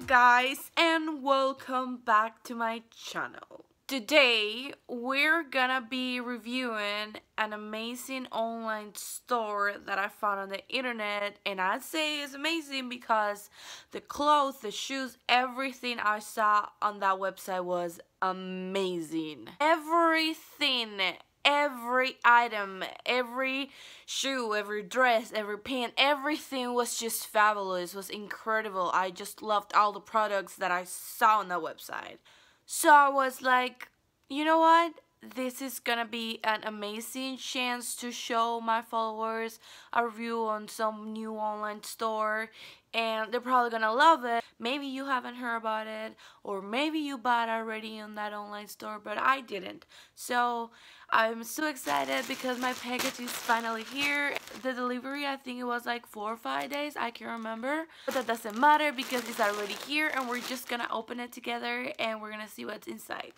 guys, and welcome back to my channel. Today we're gonna be reviewing an amazing online store that I found on the internet, and I'd say it's amazing because the clothes, the shoes, everything I saw on that website was amazing. Every item, every shoe, every dress, every pin, everything was just fabulous, was incredible. I just loved all the products that I saw on the website. So I was like, you know what? This is gonna be an amazing chance to show my followers a review on some new online store, and they're probably gonna love it. Maybe you haven't heard about it, or maybe you bought already on that online store, but I didn't. So I'm so excited because my package is finally here. The delivery, I think it was like 4 or 5 days, I can't remember, but that doesn't matter because it's already here, and we're just gonna open it together and we're gonna see what's inside.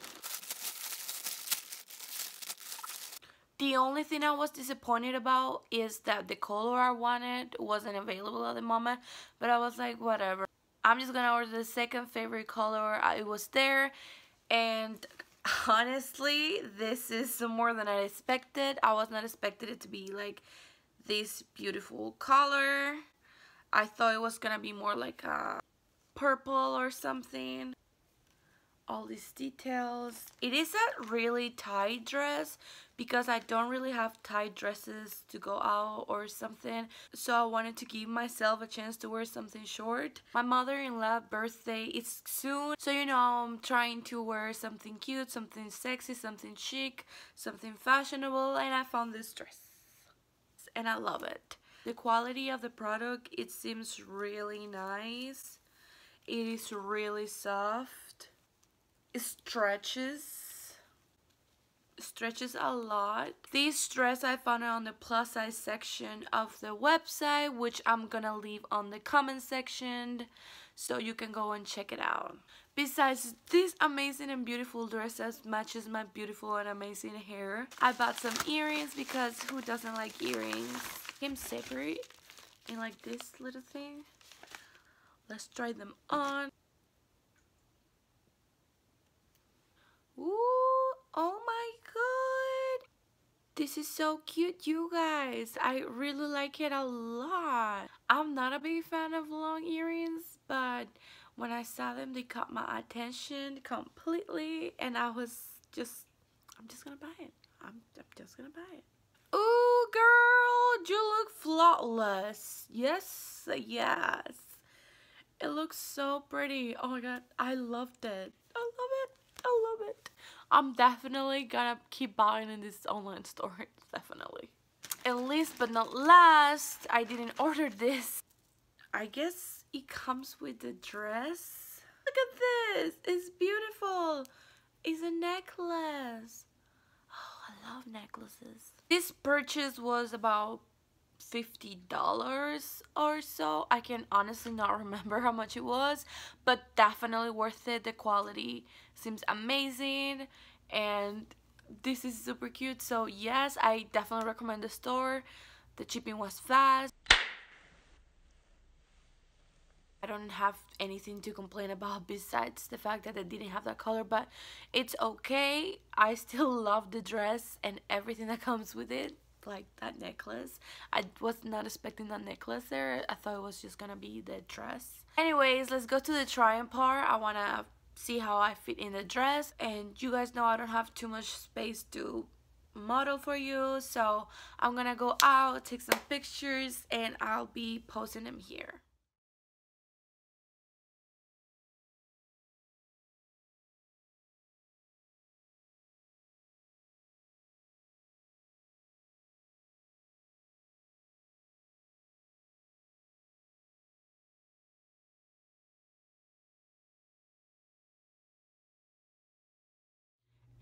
The only thing I was disappointed about is that the color I wanted wasn't available at the moment, but I was like, whatever. I'm just gonna order the second favorite color. It was there, and honestly, this is more than I expected. I was not expecting it to be like this beautiful color. I thought it was gonna be more like a purple or something. All these details. It is a really tight dress because I don't really have tight dresses to go out or something, so I wanted to give myself a chance to wear something short. My mother-in-law's birthday is soon, so you know I'm trying to wear something cute, something sexy, something chic, something fashionable, and I found this dress and I love it. The quality of the product, it seems really nice. It is really soft. It stretches a lot. This dress I found it on the plus size section of the website, which I'm gonna leave on the comment section so you can go and check it out. Besides this amazing and beautiful dress that matches my beautiful and amazing hair, I bought some earrings because who doesn't like earrings? Came separate in like this little thing. Let's try them on. Ooh, oh my god, this is so cute, you guys. I really like it a lot. I'm not a big fan of long earrings, but when I saw them, they caught my attention completely, and I'm just gonna buy it. I'm just gonna buy it. Ooh, girl, you look flawless. Yes, yes. It looks so pretty. Oh my god, I loved it. I love it. I love it. I'm definitely gonna keep buying in this online store. Definitely. And least but not last, I didn't order this. I guess it comes with the dress. Look at this. It's beautiful. It's a necklace. Oh, I love necklaces. This purchase was about $50 or so. I can honestly not remember how much it was, but definitely worth it. The quality seems amazing and this is super cute, so yes, I definitely recommend the store. The shipping was fast. I don't have anything to complain about besides the fact that I didn't have that color, but it's okay. I still love the dress and everything that comes with it. Like that necklace, I was not expecting that necklace there. I thought it was just gonna be the dress. Anyways, let's go to the try-on part. I wanna see how I fit in the dress, and you guys know I don't have too much space to model for you, so I'm gonna go out, take some pictures, and I'll be posting them here.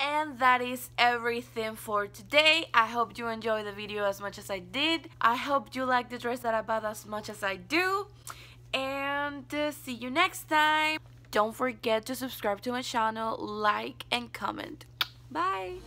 And that is everything for today. I hope you enjoyed the video as much as I did. I hope you like the dress that I bought as much as I do. And see you next time. Don't forget to subscribe to my channel, like, and comment. Bye.